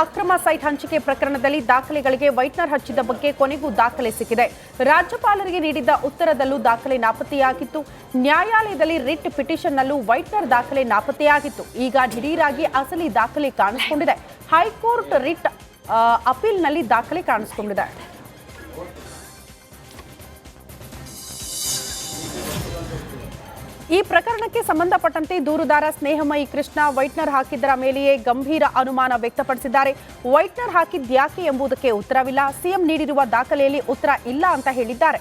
ಅಕ್ರಮ ಸೈಟ್ ಹಂಚಿಕೆ ಪ್ರಕರಣದಲ್ಲಿ ದಾಖಲೆಗಳಿಗೆ ವೈಟ್ನರ್ ಹಚ್ಚಿದ ಬಗ್ಗೆ ಕೊನೆಗೂ ದಾಖಲೆ ಸಿಕ್ಕಿದೆ. ರಾಜ್ಯಪಾಲರಿಗೆ ನೀಡಿದ್ದ ಉತ್ತರದಲ್ಲೂ ದಾಖಲೆ ನಾಪತ್ತೆಯಾಗಿತ್ತು. ನ್ಯಾಯಾಲಯದಲ್ಲಿ ರಿಟ್ ಪಿಟಿಷನ್ನಲ್ಲೂ ವೈಟ್ನರ್ ದಾಖಲೆ ನಾಪತ್ತೆಯಾಗಿತ್ತು. ಈಗ ದಿಢೀರಾಗಿ ಅಸಲಿ ದಾಖಲೆ ಕಾಣಿಸಿಕೊಂಡಿದೆ. ಹೈಕೋರ್ಟ್ ರಿಟ್ ಅಪೀಲ್ನಲ್ಲಿ ದಾಖಲೆ ಕಾಣಿಸಿಕೊಂಡಿದೆ. ಈ ಪ್ರಕರಣಕ್ಕೆ ಸಂಬಂಧಪಟ್ಟಂತೆ ದೂರುದಾರ ಸ್ನೇಹಮಯಿ ಕೃಷ್ಣ ವೈಟ್ನರ್ ಹಾಕಿದ್ದರ ಮೇಲೆಯೇ ಗಂಭೀರ ಅನುಮಾನ ವ್ಯಕ್ತಪಡಿಸಿದ್ದಾರೆ. ವೈಟ್ನರ್ ಹಾಕಿದ್ಯಾಕೆ ಎಂಬುದಕ್ಕೆ ಉತ್ತರವಿಲ್ಲ. ಸಿಎಂ ನೀಡಿರುವ ದಾಖಲೆಯಲ್ಲಿ ಉತ್ತರ ಇಲ್ಲ ಅಂತ ಹೇಳಿದ್ದಾರೆ.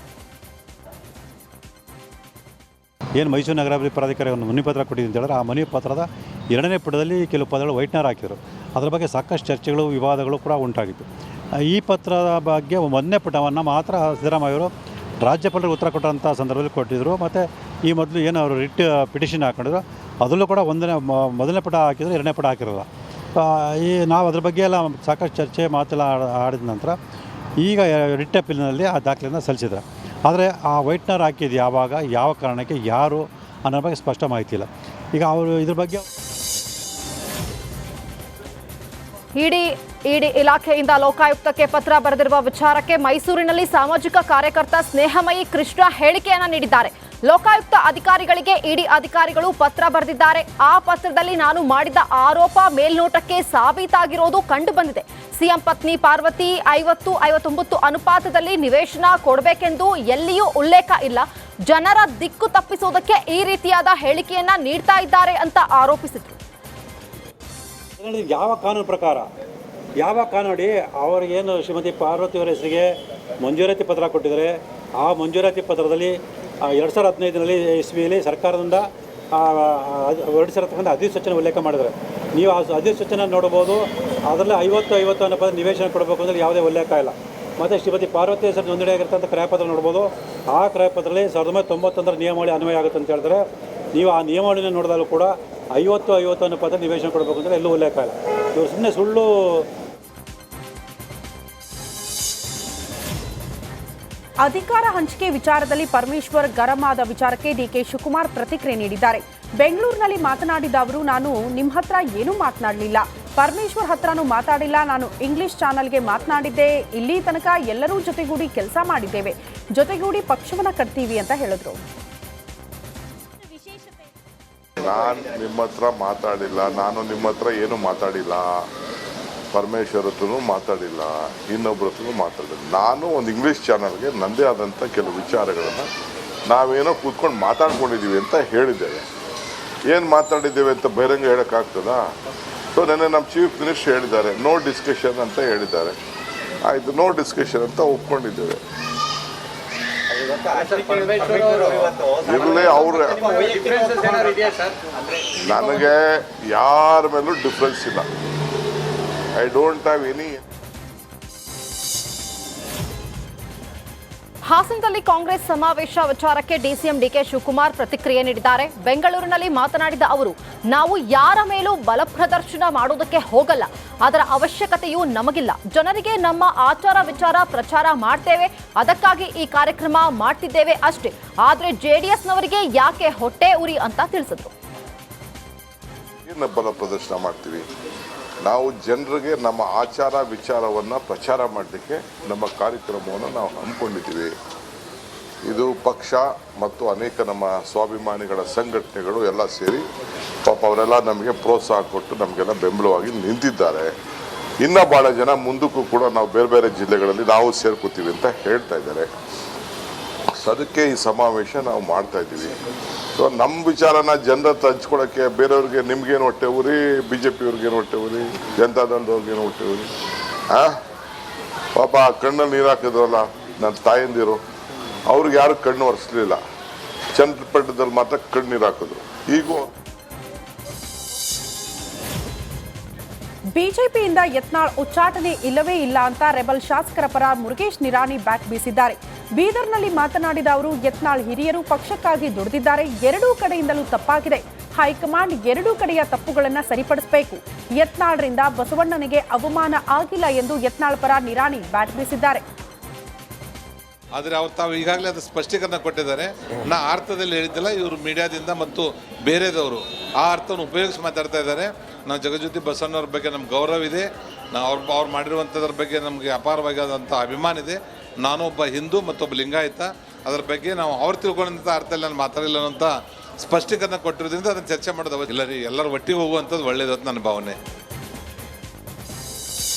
ಏನು ಮೈಸೂರು ನಗರಾಭಿವೃದ್ಧಿ ಪ್ರಾಧಿಕಾರ ಒಂದು ಮನವಿ ಪತ್ರ ಕೊಟ್ಟಿದೆ ಅಂತ ಹೇಳಿದ್ರೆ, ಆ ಮನವಿ ಪತ್ರದ 2ನೇ ಪುಟದಲ್ಲಿ ಕೆಲವು ಪದಗಳು ವೈಟ್ನರ್ ಹಾಕಿದರು. ಅದರ ಬಗ್ಗೆ ಸಾಕಷ್ಟು ಚರ್ಚೆಗಳು, ವಿವಾದಗಳು ಕೂಡ ಉಂಟಾಗಿತ್ತು. ಈ ಪತ್ರದ ಬಗ್ಗೆ 1ನೇ ಪುಟವನ್ನು ಮಾತ್ರ ಸಿದ್ದರಾಮಯ್ಯವರು ರಾಜ್ಯಪಾಲರಿಗೆ ಉತ್ತರ ಕೊಟ್ಟಂಥ ಸಂದರ್ಭದಲ್ಲಿ ಕೊಟ್ಟಿದ್ದರು. ಮತ್ತು ಈ ಮೊದಲು ಏನು ಅವರು ರಿಟ್ ಪಿಟಿಷನ್ ಹಾಕೊಂಡಿದ್ರು, ಅದರಲ್ಲೂ ಕೂಡ 1ನೇ ಪುಟ ಹಾಕಿದ್ರು, 2ನೇ ಪುಟ ಹಾಕಿರಲ್ಲ. ನಾವು ಅದ್ರ ಬಗ್ಗೆ ಎಲ್ಲ ಸಾಕಷ್ಟು ಚರ್ಚೆ ಮಾತೆಲ್ಲ ಆಡಿದ ನಂತರ ಈಗ ರಿಟ್ ಅಪೀಲ್ನಲ್ಲಿ ಆ ದಾಖಲೆಯನ್ನು ಸಲ್ಲಿಸಿದ್ರು. ಆದರೆ ಆ ವೈಟ್ನರ್ ಹಾಕಿದ್ದು ಯಾವಾಗ, ಯಾವ ಕಾರಣಕ್ಕೆ, ಯಾರು ಅನ್ನೋ ಬಗ್ಗೆ ಸ್ಪಷ್ಟ ಮಾಹಿತಿ ಇಲ್ಲ. ಈಗ ಅವರು ಇದ್ರ ಬಗ್ಗೆ ಇಡಿ ಇಲಾಖೆಯಿಂದ ಲೋಕಾಯುಕ್ತಕ್ಕೆ ಪತ್ರ ಬರೆದಿರುವ ವಿಚಾರಕ್ಕೆ ಮೈಸೂರಿನಲ್ಲಿ ಸಾಮಾಜಿಕ ಕಾರ್ಯಕರ್ತ ಸ್ನೇಹಮಯಿ ಕೃಷ್ಣ ಹೇಳಿಕೆಯನ್ನ ನೀಡಿದ್ದಾರೆ. ಲೋಕಾಯುಕ್ತ ಅಧಿಕಾರಿಗಳಿಗೆ ಇಡಿ ಅಧಿಕಾರಿಗಳು ಪತ್ರ ಬರೆದಿದ್ದಾರೆ. ಆ ಪತ್ರದಲ್ಲಿ ನಾನು ಮಾಡಿದ ಆರೋಪ ಮೇಲ್ನೋಟಕ್ಕೆ ಸಾಬೀತಾಗಿರೋದು ಕಂಡು ಬಂದಿದೆ. ಸಿಎಂ ಪತ್ನಿ ಪಾರ್ವತಿ 50-59 ಅನುಪಾತದಲ್ಲಿ ನಿವೇಶನ ಕೊಡಬೇಕೆಂದು ಎಲ್ಲಿಯೂ ಉಲ್ಲೇಖ ಇಲ್ಲ. ಜನರ ದಿಕ್ಕು ತಪ್ಪಿಸೋದಕ್ಕೆ ಈ ರೀತಿಯಾದ ಹೇಳಿಕೆಯನ್ನ ನೀಡ್ತಾ ಇದ್ದಾರೆ ಅಂತ ಆರೋಪಿಸಿದರು. ಯಾವ ಕಾನೂನು ಪ್ರಕಾರ, ಯಾವ ಕಾನೂನು ಅವರಿಗೇನು ಶ್ರೀಮತಿ ಪಾರ್ವತಿಯವರ ಹೆಸರಿಗೆ ಮಂಜೂರಾತಿ ಪತ್ರ ಕೊಟ್ಟಿದ್ದಾರೆ. ಆ ಮಂಜೂರಾತಿ ಪತ್ರದಲ್ಲಿ 2015ರಲ್ಲಿ ಇಸ್ವಿಯಲ್ಲಿ ಸರ್ಕಾರದಿಂದ ಹೊರಡಿಸಿರತಕ್ಕಂಥ ಅಧಿಸೂಚನೆ ಉಲ್ಲೇಖ ಮಾಡಿದ್ದಾರೆ. ನೀವು ಆ ಅಧಿಸೂಚನೆ ನೋಡ್ಬೋದು. ಅದರಲ್ಲಿ 50 ಅನ್ನೋ ನಿವೇಶನ ಕೊಡಬೇಕು ಅಂದರೆ ಯಾವುದೇ ಉಲ್ಲೇಖ ಇಲ್ಲ. ಮತ್ತು ಶ್ರೀಮತಿ ಪಾರ್ವತಿ ಹೆಸರು ನೋಂದಣಿಯಾಗಿರ್ತಂಥ ಕ್ರಯಪತ್ರ ನೋಡ್ಬೋದು. ಆ ಕ್ರಯಪತ್ರದಲ್ಲಿ 1991ರ ನಿಯಮಾವಳಿ ಅನ್ವಯ ಆಗುತ್ತೆ ಅಂತ ಹೇಳಿದ್ರೆ, ನೀವು ಆ ನಿಯಮಾವಳಿನ ನೋಡಿದಾಗಲೂ ಕೂಡ 50 ಅನ್ನೋ ನಿವೇಶನ ಕೊಡಬೇಕು ಅಂದರೆ ಎಲ್ಲೂ ಉಲ್ಲೇಖ ಇಲ್ಲ. ಇವರು ಸುಮ್ಮನೆ ಸುಳ್ಳು. ಅಧಿಕಾರ ಹಂಚಿಕೆ ವಿಚಾರದಲ್ಲಿ ಪರಮೇಶ್ವರ್ ಗರಂ ಆದ ವಿಚಾರಕ್ಕೆ ಡಿಕೆ ಶಿವಕುಮಾರ್ ಪ್ರತಿಕ್ರಿಯೆ ನೀಡಿದ್ದಾರೆ. ಬೆಂಗಳೂರಿನಲ್ಲಿ ಮಾತನಾಡಿದ ಅವರು, ನಾನು ನಿಮ್ಮ ಹತ್ರ ಏನೂ ಮಾತನಾಡಲಿಲ್ಲ, ಪರಮೇಶ್ವರ್ ಹತ್ರನೂ ಮಾತಾಡಿಲ್ಲ, ನಾನು ಇಂಗ್ಲಿಷ್ ಚಾನಲ್ಗೆ ಮಾತನಾಡಿದ್ದೆ, ಇಲ್ಲಿ ತನಕ ಎಲ್ಲರೂ ಜೊತೆಗೂಡಿ ಕೆಲಸ ಮಾಡಿದ್ದೇವೆ, ಜೊತೆಗೂಡಿ ಪಕ್ಷವನ್ನ ಕಟ್ತೀವಿ ಅಂತ ಹೇಳಿದ್ರು. ನಾನು ನಿಮ್ಮ ಹತ್ರ ಮಾತಾಡಿಲ್ಲ, ನಾನು ನಿಮ್ಮ ಹತ್ರ ಏನು ಮಾತಾಡಿಲ್ಲ, ಪರಮೇಶ್ವರ್ ಹತ್ರನೂ ಮಾತಾಡಿಲ್ಲ, ಇನ್ನೊಬ್ಬರ ಹತ್ರನೂ ಮಾತಾಡಿಲ್ಲ. ನಾನು ಒಂದು ಇಂಗ್ಲೀಷ್ ಚಾನಲ್ಗೆ ನನ್ನದೇ ಆದಂಥ ಕೆಲವು ವಿಚಾರಗಳನ್ನು ನಾವೇನೋ ಕೂತ್ಕೊಂಡು ಮಾತಾಡ್ಕೊಂಡಿದ್ದೀವಿ ಅಂತ ಹೇಳಿದ್ದೇವೆ. ಏನು ಮಾತಾಡಿದ್ದೇವೆ ಅಂತ ಬಹಿರಂಗ ಹೇಳೋಕ್ಕಾಗ್ತದಾ? ಸೊ ನೆನ್ನೆ ನಮ್ಮ ಚೀಫ್ ಮಿನಿಸ್ಟರ್ ಹೇಳಿದ್ದಾರೆ, ನೋ ಡಿಸ್ಕಷನ್ ಅಂತ ಹೇಳಿದ್ದಾರೆ. ಆಯಿತು, ನೋ ಡಿಸ್ಕಷನ್ ಅಂತ ಒಪ್ಕೊಂಡಿದ್ದೇವೆ. ಇರಲಿ, ಅವ್ರ ನನಗೆ ಯಾರ ಮೇಲೂ ಡಿಫ್ರೆನ್ಸ್ ಇಲ್ಲ. I don't have any. ಹಾಸನದಲ್ಲಿ ಕಾಂಗ್ರೆಸ್ ಸಮಾವೇಶ ವಿಚಾರಕ್ಕೆ ಡಿಸಿಎಂ ಡಿಕೆ ಶಿವಕುಮಾರ್ ಪ್ರತಿಕ್ರಿಯೆ ನೀಡಿದ್ದಾರೆ. ಬೆಂಗಳೂರಿನಲ್ಲಿ ಮಾತನಾಡಿದ ಅವರು, ನಾವು ಯಾರ ಮೇಲೂ ಬಲ ಪ್ರದರ್ಶನ ಮಾಡೋದಕ್ಕೆ ಹೋಗಲ್ಲ, ಅದರ ಅವಶ್ಯಕತೆಯೂ ನಮಗಿಲ್ಲ. ಜನರಿಗೆ ನಮ್ಮ ಆಚಾರ ವಿಚಾರ ಪ್ರಚಾರ ಮಾಡ್ತೇವೆ, ಅದಕ್ಕಾಗಿ ಈ ಕಾರ್ಯಕ್ರಮ ಮಾಡ್ತಿದ್ದೇವೆ ಅಷ್ಟೇ. ಆದ್ರೆ ಜೆಡಿಎಸ್ನವರಿಗೆ ಯಾಕೆ ಹೊಟ್ಟೆ ಉರಿ ಅಂತ ತಿಳಿಸಿದ್ರು. ಬಲ ಪ್ರದರ್ಶನ ಮಾಡ್ತೀವಿ ನಾವು, ಜನರಿಗೆ ನಮ್ಮ ಆಚಾರ ವಿಚಾರವನ್ನು ಪ್ರಚಾರ ಮಾಡಲಿಕ್ಕೆ ನಮ್ಮ ಕಾರ್ಯಕ್ರಮವನ್ನು ನಾವು ಹಮ್ಮಿಕೊಂಡಿದ್ದೀವಿ. ಇದು ಪಕ್ಷ ಮತ್ತು ಅನೇಕ ನಮ್ಮ ಸ್ವಾಭಿಮಾನಿಗಳ ಸಂಘಟನೆಗಳು ಎಲ್ಲ ಸೇರಿ ಪಾಪ ಅವರೆಲ್ಲ ನಮಗೆ ಪ್ರೋತ್ಸಾಹ ಕೊಟ್ಟು ನಮಗೆಲ್ಲ ಬೆಂಬಲವಾಗಿ ನಿಂತಿದ್ದಾರೆ. ಇನ್ನೂ ಭಾಳ ಜನ ಮುಂದಕ್ಕೂ ಕೂಡ ನಾವು ಬೇರೆ ಬೇರೆ ಜಿಲ್ಲೆಗಳಲ್ಲಿ ನಾವು ಸೇರ್ಕೋತೀವಿ ಅಂತ ಹೇಳ್ತಾ ಇದ್ದಾರೆ. ಅದಕ್ಕೆ ಈ ಸಮಾವೇಶ ನಾವು ಮಾಡ್ತಾ ಇದ್ದೀವಿ. ಸೊ ನಮ್ಮ ವಿಚಾರನ ಜನರ ಹತ್ರ ಹಂಚ್ಕೊಳ್ಳೋಕ್ಕೆ ಬೇರೆಯವ್ರಿಗೆ ನಿಮ್ಗೇನು ಹೊಟ್ಟೆ ಊರಿ, BJP-ಅವ್ರಿಗೇನು ಹೊಟ್ಟೆ ಊರಿ, ಜನತಾದಳದವ್ರಿಗೇನು ಹೊಟ್ಟೆ ಊರಿ? ಪಾಪ ಕಣ್ಣಲ್ಲಿ ನೀರು ಹಾಕಿದ್ರಲ್ಲ ನನ್ನ ತಾಯಂದಿರು, ಅವ್ರಿಗೆ ಯಾರು ಕಣ್ಣು ಒರೆಸ್ಲಿಲ್ಲ, ಚನ್ನಪಟ್ಟಣದಲ್ಲಿ ಮಾತ್ರ ಕಣ್ಣೀರು ಹಾಕಿದ್ರು. ಈಗೂ ಬಿಜೆಪಿಯಿಂದ ಯತ್ನಾಳ್ ಉಚ್ಚಾಟನೆ ಇಲ್ಲವೇ ಇಲ್ಲ ಅಂತ ರೆಬಲ್ ಶಾಸಕರ ಪರ ಮುರುಗೇಶ್ ನಿರಾಣಿ ಬ್ಯಾಕ್ ಬೀಸಿದ್ದಾರೆ. ಬೀದರ್ನಲ್ಲಿ ಮಾತನಾಡಿದ ಅವರು, ಯತ್ನಾಳ್ ಹಿರಿಯರು ಪಕ್ಷಕ್ಕಾಗಿ ದುಡಿದಿದ್ದಾರೆ, ಎರಡೂ ಕಡೆಯಿಂದಲೂ ತಪ್ಪಾಗಿದೆ. ಹೈಕಮಾಂಡ್ ಎರಡೂ ಕಡೆಯ ತಪ್ಪುಗಳನ್ನು ಸರಿಪಡಿಸಬೇಕು. ಯತ್ನಾಳ್ರಿಂದ ಬಸವಣ್ಣನಿಗೆ ಅವಮಾನ ಆಗಿಲ್ಲ ಎಂದು ಯತ್ನಾಳ್ ಪರ ನಿರಾಣಿ ಬ್ಯಾಟ್ ಬೀಸಿದ್ದಾರೆ. ಆದರೆ ಅವ್ರು ತಾವು ಈಗಾಗಲೇ ಅದು ಸ್ಪಷ್ಟೀಕರಣ ಕೊಟ್ಟಿದ್ದಾರೆ. ನಾ ಅರ್ಥದಲ್ಲಿ ಹೇಳಿದ್ದಿಲ್ಲ, ಇವರು ಮೀಡಿಯಾದಿಂದ ಮತ್ತು ಬೇರೆದವರು ಆ ಅರ್ಥವನ್ನು ಉಪಯೋಗಿಸಿ ಮಾತಾಡ್ತಾ ಇದ್ದಾರೆ. ನಾವು ಜಗಜ್ಯೋತಿ ಬಸವಣ್ಣವ್ರ ಬಗ್ಗೆ ನಮ್ಗೆ ಗೌರವ ಇದೆ. ಅವ್ರು ಮಾಡಿರುವಂಥದ್ರ ಬಗ್ಗೆ ನಮಗೆ ಅಪಾರವಾದಂಥ ಅಭಿಮಾನ ಇದೆ. ನಾನು ಒಬ್ಬ ಹಿಂದೂ ಮತ್ತೊಬ್ಬ ಲಿಂಗಾಯತ, ಅದರ ಬಗ್ಗೆ ನಾವು ಅವ್ರು ತಿಳ್ಕೊಂಡಂಥ ಅರ್ಥದಲ್ಲಿ ನಾನು ಮಾತಾಡಿಲ್ಲ ಅಂತ ಸ್ಪಷ್ಟೀಕರಣ ಕೊಟ್ಟಿರೋದ್ರಿಂದ ಅದನ್ನು ಚರ್ಚೆ ಮಾಡೋದು ಇಲ್ಲ ರೀ. ಎಲ್ಲರೂ ಒಟ್ಟಿಗೆ ಹೋಗುವಂಥದ್ದು ಒಳ್ಳೆಯದು ಅಂತ ನನ್ನ ಭಾವನೆ.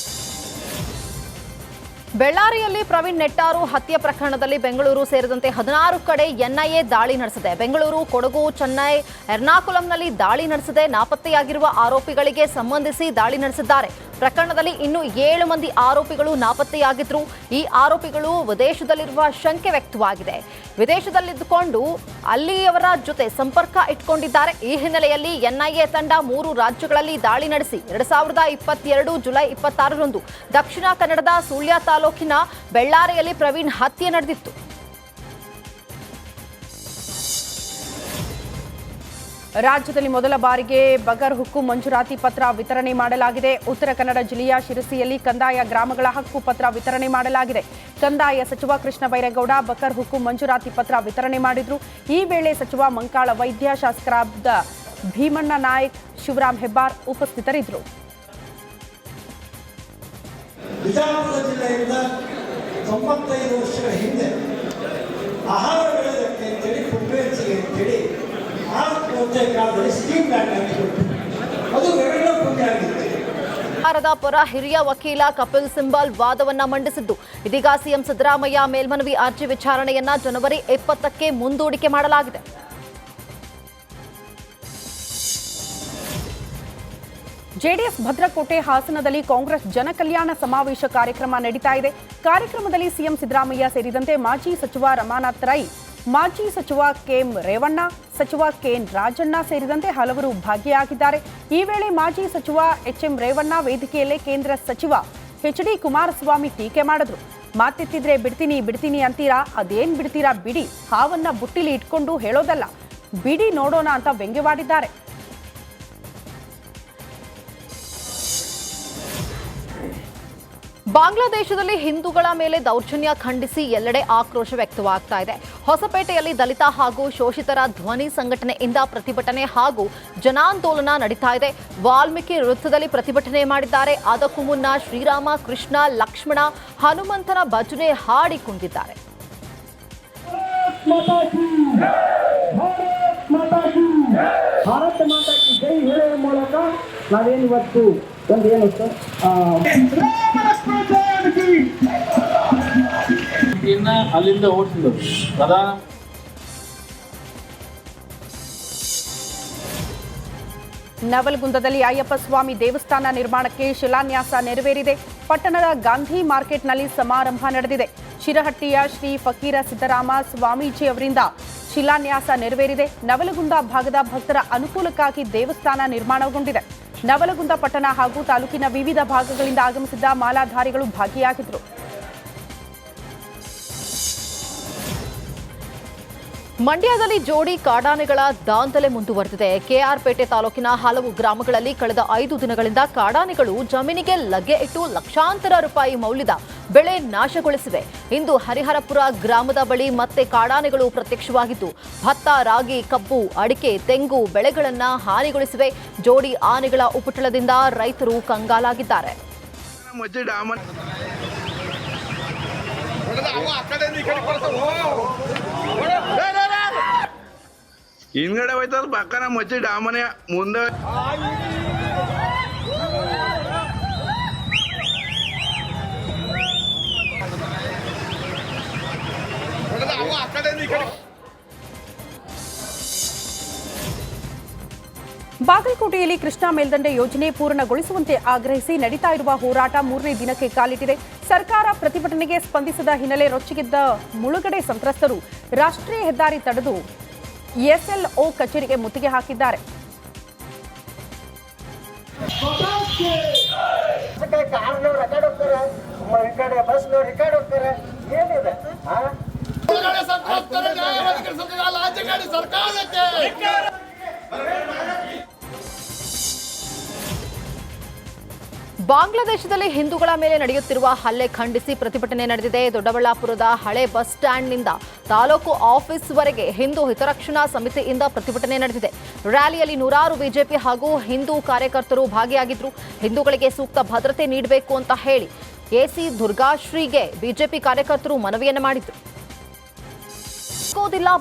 ಬೆಳ್ಳಾರಿಯಲ್ಲಿ ಪ್ರವೀಣ್ ನೆಟ್ಟಾರು ಹತ್ಯೆ ಪ್ರಕರಣದಲ್ಲಿ ಬೆಂಗಳೂರು ಸೇರಿದಂತೆ 16 ಕಡೆ ಎನ್ಐಎ ದಾಳಿ ನಡೆಸಿದೆ. ಬೆಂಗಳೂರು, ಕೊಡಗು, ಚೆನ್ನೈ, ಎರ್ನಾಕುಲಂನಲ್ಲಿ ದಾಳಿ ನಡೆಸಿದೆ. ನಾಪತ್ತೆಯಾಗಿರುವ ಆರೋಪಿಗಳಿಗೆ ಸಂಬಂಧಿಸಿ ದಾಳಿ ನಡೆಸಿದ್ದಾರೆ. ಪ್ರಕರಣದಲ್ಲಿ ಇನ್ನೂ 7 ಮಂದಿ ಆರೋಪಿಗಳು ನಾಪತ್ತೆಯಾಗಿದ್ರು. ಈ ಆರೋಪಿಗಳು ವಿದೇಶದಲ್ಲಿರುವ ಶಂಕೆ ವ್ಯಕ್ತವಾಗಿದೆ. ವಿದೇಶದಲ್ಲಿದ್ದುಕೊಂಡು ಅಲ್ಲಿಯವರ ಜೊತೆ ಸಂಪರ್ಕ ಇಟ್ಕೊಂಡಿದ್ದಾರೆ. ಈ ಹಿನ್ನೆಲೆಯಲ್ಲಿ ಎನ್ಐಎ ತಂಡ 3 ರಾಜ್ಯಗಳಲ್ಲಿ ದಾಳಿ ನಡೆಸಿ 2022 ಜುಲೈ 26ರಂದು ದಕ್ಷಿಣ ಕನ್ನಡದ ಸುಳ್ಯ ತಾಲೂಕಿನ ಬೆಳ್ಳಾರಿಯಲ್ಲಿ ಪ್ರವೀಣ್ ಹತ್ಯೆ ನಡೆದಿತ್ತು. ರಾಜ್ಯದಲ್ಲಿ ಮೊದಲ ಬಾರಿಗೆ ಬಗರ್ ಹುಕ್ಕು ಮಂಜೂರಾತಿ ಪತ್ರ ವಿತರಣೆ ಮಾಡಲಾಗಿದೆ. ಉತ್ತರ ಕನ್ನಡ ಜಿಲ್ಲೆಯ ಶಿರಸಿಯಲ್ಲಿ ಕಂದಾಯ ಗ್ರಾಮಗಳ ಹಕ್ಕು ಪತ್ರ ವಿತರಣೆ ಮಾಡಲಾಗಿದೆ. ಕಂದಾಯ ಸಚಿವ ಕೃಷ್ಣ ಬೈರೇಗೌಡ ಬಗರ್ ಹುಕ್ಕು ಮಂಜೂರಾತಿ ಪತ್ರ ವಿತರಣೆ ಮಾಡಿದ್ರು. ಈ ವೇಳೆ ಸಚಿವ ಮಂಕಾಳ ವೈದ್ಯ, ಶಾಸಕರಾದ ಭೀಮಣ್ಣ ನಾಯ್ಕ್, ಶಿವರಾಮ್ ಹೆಬ್ಬಾರ್ ಉಪಸ್ಥಿತರಿದ್ದರು. ಬಿಜಾಪುರ ಜಿಲ್ಲೆಯಿಂದ 95 ವರ್ಷಗಳ ಹಿಂದೆ ಆಹಾರ ಬೆಳೆಯೋದಕ್ಕೆ ಅಂತೇಳಿ ಕುಂಬೇಚಿಗೆ ಅಂತೇಳಿ ಆತ್ಮಹತ್ಯೆ ಕಾಲದಲ್ಲಿ ಸ್ಕೀಮ್ ಬ್ಯಾಂಕ್ ಹಾಕಿಕೊಟ್ಟು ಅದು ರೆವೆನ್ಯೂ ಪುಣ್ಯ ಆಗಿತ್ತು. ಸರ್ಕಾರದ ಪರ ಹಿರಿಯ ವಕೀಲ ಕಪಿಲ್ ಸಿಂಬಲ್ ವಾದವನ್ನ ಮಂಡಿಸಿದ್ದು, ಇದೀಗ ಸಿಎಂ ಸಿದ್ದರಾಮಯ್ಯ ಮೇಲ್ಮನವಿ ಅರ್ಜಿ ವಿಚಾರಣೆಯನ್ನ ಜನವರಿ 20ಕ್ಕೆ ಮುಂದೂಡಿಕೆ ಮಾಡಲಾಗಿದೆ. ಜೆಡಿಎಸ್ ಭದ್ರಕೋಟೆ ಹಾಸನದಲ್ಲಿ ಕಾಂಗ್ರೆಸ್ ಜನಕಲ್ಯಾಣ ಸಮಾವೇಶ ಕಾರ್ಯಕ್ರಮ ನಡೀತಾ ಇದೆ. ಕಾರ್ಯಕ್ರಮದಲ್ಲಿ ಸಿಎಂ ಸಿದ್ದರಾಮಯ್ಯ ಸೇರಿದಂತೆ ಮಾಜಿ ಸಚಿವ ರಮಾನಾಥ್ ರೈ, ಮಾಜಿ ಸಚಿವ ಕೆಎಂ ರೇವಣ್ಣ, ಸಚಿವ ಕೆಎನ್ ರಾಜಣ್ಣ ಸೇರಿದಂತೆ ಹಲವರು ಭಾಗಿಯಾಗಿದ್ದಾರೆ. ಈ ವೇಳೆ ಮಾಜಿ ಸಚಿವ ಎಚ್ಎಂ ರೇವಣ್ಣ ವೇದಿಕೆಯಲ್ಲೇ ಕೇಂದ್ರ ಸಚಿವ ಎಚ್ಡಿ ಕುಮಾರಸ್ವಾಮಿ ಟೀಕೆ ಮಾಡಿದ್ರು. ಮಾತೆತ್ತಿದ್ರೆ ಬಿಡ್ತೀನಿ ಅಂತೀರಾ, ಅದೇನ್ ಬಿಡ್ತೀರಾ ಬಿಡಿ, ಹಾವನ್ನ ಬುಟ್ಟಿಲಿ ಇಟ್ಕೊಂಡು ಹೇಳೋದಲ್ಲ, ಬಿಡಿ ನೋಡೋಣ ಅಂತ ವ್ಯಂಗ್ಯವಾಡಿದ್ದಾರೆ. ಬಾಂಗ್ಲಾದೇಶದಲ್ಲಿ ಹಿಂದೂಗಳ ಮೇಲೆ ದೌರ್ಜನ್ಯ ಖಂಡಿಸಿ ಎಲ್ಲೆಡೆ ಆಕ್ರೋಶ ವ್ಯಕ್ತವಾಗ್ತಾ ಇದೆ. ಹೊಸಪೇಟೆಯಲ್ಲಿ ದಲಿತ ಹಾಗೂ ಶೋಷಿತರ ಧ್ವನಿ ಸಂಘಟನೆಯಿಂದ ಪ್ರತಿಭಟನೆ ಹಾಗೂ ಜನಾಂದೋಲನ ನಡೀತಾ ಇದೆ. ವಾಲ್ಮೀಕಿ ವೃತ್ತದಲ್ಲಿ ಪ್ರತಿಭಟನೆ ಮಾಡಿದ್ದಾರೆ. ಅದಕ್ಕೂ ಮುನ್ನ ಶ್ರೀರಾಮ, ಕೃಷ್ಣ, ಲಕ್ಷ್ಮಣ, ಹನುಮಂತನ ಭಜನೆ ಹಾಡಿ ಕುಣಿದಿದ್ದಾರೆ. ಭಾರತ ಮಾತಾ ಕಿ ಜೈ ಹೇಳುವ ಮೂಲಕ ನಾವೇನಿವತ್ತು ಒಂದೇನು ಅಲ್ಲಿಂದ ಓಡಿಸಿದ್ರು ಪ್ರಧಾನ. ನವಲಗುಂದದಲ್ಲಿ ಅಯ್ಯಪ್ಪ ಸ್ವಾಮಿ ದೇವಸ್ಥಾನ ನಿರ್ಮಾಣಕ್ಕೆ ಶಿಲಾನ್ಯಾಸ ನೆರವೇರಿದೆ. ಪಟ್ಟಣದ ಗಾಂಧಿ ಮಾರ್ಕೆಟ್ನಲ್ಲಿ ಸಮಾರಂಭ ನಡೆದಿದೆ. ಶಿರಹಟ್ಟಿಯ ಶ್ರೀ ಫಕೀರ ಸಿದ್ದರಾಮ ಸ್ವಾಮೀಜಿ ಅವರಿಂದ ಶಿಲಾನ್ಯಾಸ ನೆರವೇರಿದೆ. ನವಲಗುಂದ ಭಾಗದ ಭಕ್ತರ ಅನುಕೂಲಕ್ಕಾಗಿ ದೇವಸ್ಥಾನ ನಿರ್ಮಾಣಗೊಂಡಿದೆ. ನವಲಗುಂದ ಪಟ್ಟಣ ಹಾಗೂ ತಾಲೂಕಿನ ವಿವಿಧ ಭಾಗಗಳಿಂದ ಆಗಮಿಸಿದ್ದ ಮಾಲಾಧಾರಿಗಳು ಭಾಗಿಯಾಗಿದ್ದರು. ಮಂಡ್ಯದಲ್ಲಿ ಜೋಡಿ ಕಾಡಾನೆಗಳ ದಾಂಧಲೆ ಮುಂದುವರೆದಿದೆ. ಕೆಆರ್ಪೇಟೆ ತಾಲೂಕಿನ ಹಲವು ಗ್ರಾಮಗಳಲ್ಲಿ ಕಳೆದ 5 ದಿನಗಳಿಂದ ಕಾಡಾನೆಗಳು ಜಮೀನಿಗೆ ಲಗ್ಗೆ ಇಟ್ಟು ಲಕ್ಷಾಂತರ ರೂಪಾಯಿ ಮೌಲ್ಯದ ಬೆಳೆ ನಾಶಗೊಳಿಸಿವೆ. ಇಂದು ಹರಿಹರಪುರ ಗ್ರಾಮದ ಬಳಿ ಮತ್ತೆ ಕಾಡಾನೆಗಳು ಪ್ರತ್ಯಕ್ಷವಾಗಿದ್ದು ಭತ್ತ, ರಾಗಿ, ಕಬ್ಬು, ಅಡಿಕೆ, ತೆಂಗು ಬೆಳೆಗಳನ್ನು ಹಾನಿಗೊಳಿಸಿವೆ. ಜೋಡಿ ಆನೆಗಳ ಉಪಟಳದಿಂದ ರೈತರು ಕಂಗಾಲಾಗಿದ್ದಾರೆ. ಹಿಂದ್ಗಡೆ ಹೋಯ್ತದ ಪಕ್ಕನ ಮಚ್ಚಿ ಡಾಮನೆ ಮುಂದೆ ಬಾಗಲಕೋಟೆಯಲ್ಲಿ ಕೃಷ್ಣಾ ಮೇಲ್ದಂಡೆ ಯೋಜನೆ ಪೂರ್ಣಗೊಳಿಸುವಂತೆ ಆಗ್ರಹಿಸಿ ನಡೀತಾ ಇರುವ ಹೋರಾಟ 3ನೇ ದಿನಕ್ಕೆ ಕಾಲಿಟ್ಟಿದೆ. ಸರ್ಕಾರ ಪ್ರತಿಭಟನೆಗೆ ಸ್ಪಂದಿಸದ ಹಿನ್ನೆಲೆ ರೊಚ್ಚಿಗೆದ್ದ ಮುಳುಗಡೆ ಸಂತ್ರಸ್ತರು ರಾಷ್ಟ್ರೀಯ ಹೆದ್ದಾರಿ ತಡೆದು ಎಸ್ಎಲ್ಒ ಕಚೇರಿಗೆ ಮುತ್ತಿಗೆ ಹಾಕಿದ್ದಾರೆ. ಬಾಂಗ್ಲಾದೇಶದಲ್ಲಿ ಹಿಂದೂಗಳ ಮೇಲೆ ನಡೆಯುತ್ತಿರುವ ಹಲ್ಲೆ ಖಂಡಿಸಿ ಪ್ರತಿಭಟನೆ ನಡೆದಿದೆ. ದೊಡ್ಡಬಳ್ಳಾಪುರದ ಹಳೆ ಬಸ್ ಸ್ಟ್ಯಾಂಡ್ನಿಂದ ತಾಲೂಕು ಆಫೀಸ್ವರೆಗೆ ಹಿಂದೂ ಹಿತರಕ್ಷಣಾ ಸಮಿತಿಯಿಂದ ಪ್ರತಿಭಟನೆ ನಡೆದಿದೆ. ರ್ಯಾಲಿಯಲ್ಲಿ ನೂರಾರು ಬಿಜೆಪಿ ಹಾಗೂ ಹಿಂದೂ ಕಾರ್ಯಕರ್ತರು ಭಾಗಿಯಾಗಿದ್ರು. ಹಿಂದೂಗಳಿಗೆ ಸೂಕ್ತ ಭದ್ರತೆ ನೀಡಬೇಕು ಅಂತ ಹೇಳಿ ಎಸಿ ದುರ್ಗಾಶ್ರೀಗೆ ಬಿಜೆಪಿ ಕಾರ್ಯಕರ್ತರು ಮನವಿಯನ್ನು ಮಾಡಿದ್ರು.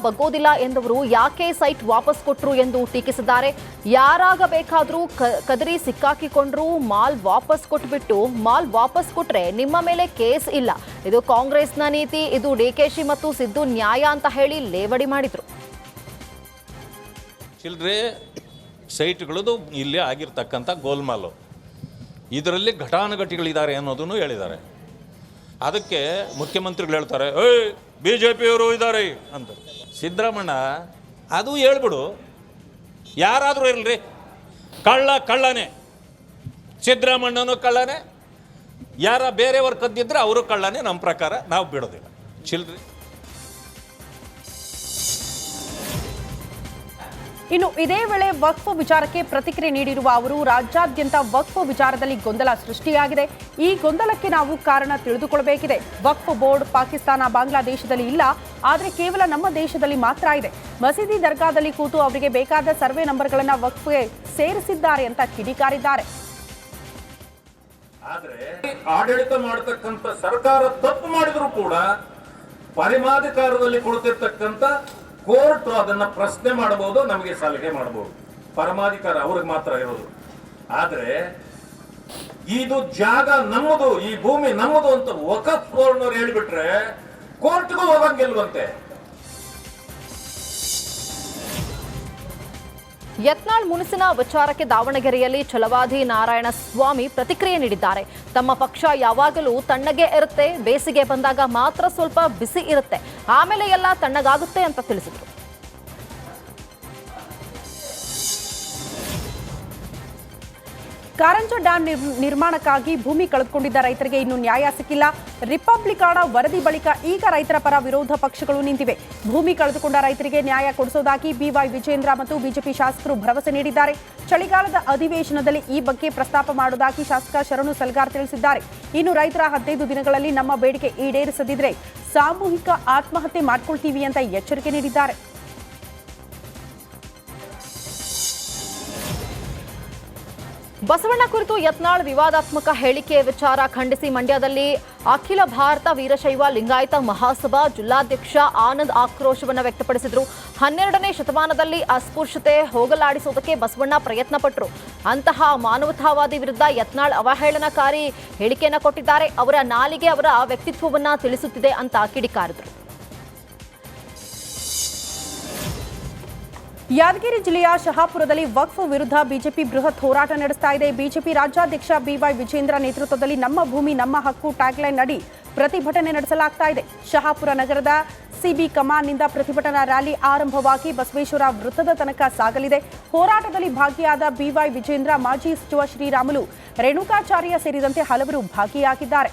ಬಗ್ಗೋದಿಲ್ಲ ಎಂದವರು ಯಾಕೆ ಸೈಟ್ ವಾಪಸ್ ಕೊಟ್ಟರು ಎಂದು ಟೀಕಿಸಿದ್ದಾರೆ. ಯಾರಾಗ ಬೇಕಾದರೂ ಕದರಿ ಸಿಕ್ಕಾಕಿಕೊಂಡ್ರು ಮಾಲ್ ವಾಪಸ್ ಕೊಟ್ಬಿಟ್ಟು ಮಾಲ್ ವಾಪಸ್ ಕೊಟ್ರೆ ನಿಮ್ಮ ಮೇಲೆ ಕೇಸ್ ಇಲ್ಲ. ಇದು ಕಾಂಗ್ರೆಸ್ನ ನೀತಿ, ಇದು ಡಿಕೆಶಿ ಮತ್ತು ಸಿದ್ದು ನ್ಯಾಯ ಅಂತ ಹೇಳಿ ಲೇವಡಿ ಮಾಡಿದ್ರು. ಚಿಲ್ಲರೆ ಸೈಟ್ಗಳದು ಇಲ್ಲೇ ಆಗಿರ್ತಕ್ಕಂಥ ಗೋಲ್ಮಾಲು, ಇದರಲ್ಲಿ ಘಟಾನುಘಟಿಗಳಿದ್ದಾರೆ ಅನ್ನೋದನ್ನು ಹೇಳಿದ್ದಾರೆ. ಅದಕ್ಕೆ ಮುಖ್ಯಮಂತ್ರಿಗಳು ಹೇಳ್ತಾರೆ, ಏಯ್ BJPಯವರು ಇದ್ದಾರೆ ಅಂತ. ಸಿದ್ದರಾಮಣ್ಣ ಅದು ಹೇಳ್ಬಿಡು, ಯಾರಾದರೂ ಇರಲ್ರಿ, ಕಳ್ಳನೇ, ಸಿದ್ದರಾಮಣ್ಣನೂ ಕಳ್ಳನೇ, ಯಾರ ಬೇರೆಯವ್ರು ಕದ್ದಿದ್ರೆ ಅವರು ಕಳ್ಳನೇ. ನಮ್ಮ ಪ್ರಕಾರ ನಾವು ಬಿಡೋದಿಲ್ಲ. ಚಿಲ್ರಿ. ಇನ್ನು ಇದೇ ವೇಳೆ ವಕ್ಫ್ ವಿಚಾರಕ್ಕೆ ಪ್ರತಿಕ್ರಿಯೆ ನೀಡಿರುವ ಅವರು, ರಾಜ್ಯಾದ್ಯಂತ ವಕ್ಫ್ ವಿಚಾರದಲ್ಲಿ ಗೊಂದಲ ಸೃಷ್ಟಿಯಾಗಿದೆ. ಈ ಗೊಂದಲಕ್ಕೆ ನಾವು ಕಾರಣ ತಿಳಿದುಕೊಳ್ಳಬೇಕಿದೆ. ವಕ್ಫ್ ಬೋರ್ಡ್ ಪಾಕಿಸ್ತಾನ, ಬಾಂಗ್ಲಾದೇಶದಲ್ಲಿ ಇಲ್ಲ, ಆದರೆ ಕೇವಲ ನಮ್ಮ ದೇಶದಲ್ಲಿ ಮಾತ್ರ ಇದೆ. ಮಸೀದಿ ದರ್ಗಾದಲ್ಲಿ ಕೂತು ಅವರಿಗೆ ಬೇಕಾದ ಸರ್ವೆ ನಂಬರ್ಗಳನ್ನು ವಕ್ಫ್ಗೆ ಸೇರಿಸಿದ್ದಾರೆ ಅಂತ ಕಿಡಿಕಾರಿದ್ದಾರೆ. ಆದರೆ ಆಡಳಿತ ಮಾಡತಕ್ಕಂಥ ಸರ್ಕಾರ ತಪ್ಪು ಮಾಡಿದ್ರು ಕೂಡ ಪರಮಾಧಿಕಾರದಲ್ಲಿ ಕುಳಿತಿರ್ತಕ್ಕಂಥ ಕೋರ್ಟ್ ಅದನ್ನ ಪ್ರಶ್ನೆ ಮಾಡಬಹುದು, ನಮಗೆ ಸಲಹೆ ಮಾಡಬಹುದು. ಪರಮಾಧಿಕಾರ ಅವ್ರಿಗೆ ಮಾತ್ರ ಇರೋದು. ಆದ್ರೆ ಇದು ಜಾಗ ನಮ್ಮದು, ಈ ಭೂಮಿ ನಮ್ಮದು ಅಂತ ವಕಫ್ ಬೋರ್ಡ್ನವ್ರು ಹೇಳಿಬಿಟ್ರೆ ಕೋರ್ಟ್ಗೂ ಹೋಗಂಗಿಲ್ವಂತೆ. ಯತ್ನಾಳ್ ಮುನಿಸಿನ ವಿಚಾರಕ್ಕೆ ದಾವಣಗೆರೆಯಲ್ಲಿ ಛಲವಾದಿ ನಾರಾಯಣ ಸ್ವಾಮಿ ಪ್ರತಿಕ್ರಿಯೆ ನೀಡಿದ್ದಾರೆ. ತಮ್ಮ ಪಕ್ಷ ಯಾವಾಗಲೂ ತಣ್ಣಗೆ ಇರುತ್ತೆ, ಬೇಸಿಗೆ ಬಂದಾಗ ಮಾತ್ರ ಸ್ವಲ್ಪ ಬಿಸಿ ಇರುತ್ತೆ, ಆಮೇಲೆ ಎಲ್ಲ ತಣ್ಣಗಾಗುತ್ತೆ ಅಂತ ತಿಳಿಸಿದರು. ಕಾರಂಜ ಡ್ಯಾಂ ನಿರ್ಮಾಣಕ್ಕಾಗಿ ಭೂಮಿ ಕಳೆದುಕೊಂಡಿದ್ದ ರೈತರಿಗೆ ಇನ್ನೂ ನ್ಯಾಯ ಸಿಕ್ಕಿಲ್ಲ. ರಿಪಬ್ಲಿಕಾನ ವರದಿ ಬಳಿಕ ಈಗ ರೈತರ ಪರ ವಿರೋಧ ಪಕ್ಷಗಳು ನಿಂತಿವೆ. ಭೂಮಿ ಕಳೆದುಕೊಂಡ ರೈತರಿಗೆ ನ್ಯಾಯ ಕೊಡಿಸುವುದಾಗಿ BY ವಿಜೇಂದ್ರ ಮತ್ತು ಬಿಜೆಪಿ ಶಾಸಕರು ಭರವಸೆ ನೀಡಿದ್ದಾರೆ. ಚಳಿಗಾಲದ ಅಧಿವೇಶನದಲ್ಲಿ ಈ ಬಗ್ಗೆ ಪ್ರಸ್ತಾಪ ಮಾಡುವುದಾಗಿ ಶಾಸಕ ಶರಣು ಸಲ್ಗಾರ್ ತಿಳಿಸಿದ್ದಾರೆ. ಇನ್ನು ರೈತರ 15 ದಿನಗಳಲ್ಲಿ ನಮ್ಮ ಬೇಡಿಕೆ ಈಡೇರಿಸದಿದ್ರೆ ಸಾಮೂಹಿಕ ಆತ್ಮಹತ್ಯೆ ಮಾಡಿಕೊಳ್ತೀವಿ ಅಂತ ಎಚ್ಚರಿಕೆ ನೀಡಿದ್ದಾರೆ. ಬಸವಣ್ಣ ಕುರಿತು ಯತ್ನಾಳ್ ವಿವಾದಾತ್ಮಕ ಹೇಳಿಕೆ ವಿಚಾರ ಖಂಡಿಸಿ ಮಂಡ್ಯದಲ್ಲಿ ಅಖಿಲ ಭಾರತ ವೀರಶೈವ ಲಿಂಗಾಯತ ಮಹಾಸಭಾ ಜಿಲ್ಲಾಧ್ಯಕ್ಷ ಆನಂದ್ ಆಕ್ರೋಶವನ್ನು ವ್ಯಕ್ತಪಡಿಸಿದರು. 12ನೇ ಶತಮಾನದಲ್ಲಿ ಅಸ್ಪೃಶ್ಯತೆ ಹೋಗಲಾಡಿಸುವುದಕ್ಕೆ ಬಸವಣ್ಣ ಪ್ರಯತ್ನ ಪಟ್ಟರು. ಅಂತಹ ಮಾನವತಾವಾದಿ ವಿರುದ್ಧ ಯತ್ನಾಳ್ ಅವಹೇಳನಕಾರಿ ಹೇಳಿಕೆಯನ್ನು ಕೊಟ್ಟಿದ್ದಾರೆ. ಅವರ ನಾಲಿಗೆ ಅವರ ವ್ಯಕ್ತಿತ್ವವನ್ನು ತಿಳಿಸುತ್ತಿದೆ ಅಂತ ಕಿಡಿಕಾರಿದರು. ಯಾದಗಿರಿ ಜಿಲ್ಲೆಯ ಶಹಾಪುರದಲ್ಲಿ ವಕ್ಫ್ ವಿರುದ್ಧ ಬಿಜೆಪಿ ಬೃಹತ್ ಹೋರಾಟ ನಡೆಸ್ತಾ ಇದೆ. ಬಿಜೆಪಿ ರಾಜ್ಯಾಧ್ಯಕ್ಷ BY ವಿಜೇಂದ್ರ ನೇತೃತ್ವದಲ್ಲಿ ನಮ್ಮ ಭೂಮಿ ನಮ್ಮ ಹಕ್ಕು ಟ್ಯಾಗ್ಲೈನ್ ಅಡಿ ಪ್ರತಿಭಟನೆ ನಡೆಸಲಾಗ್ತಾ ಇದೆ. ಶಹಾಪುರ ನಗರದ CB ಕಮಾನ್ನಿಂದ ಪ್ರತಿಭಟನಾ ರ್ಯಾಲಿ ಆರಂಭವಾಗಿ ಬಸವೇಶ್ವರ ವೃತ್ತದ ತನಕ ಸಾಗಲಿದೆ. ಹೋರಾಟದಲ್ಲಿ ಭಾಗಿಯಾದ BY ವಿಜೇಂದ್ರ, ಮಾಜಿ ಸಚಿವ ಶ್ರೀರಾಮುಲು, ರೇಣುಕಾಚಾರ್ಯ ಸೇರಿದಂತೆ ಹಲವರು ಭಾಗಿಯಾಗಿದ್ದಾರೆ.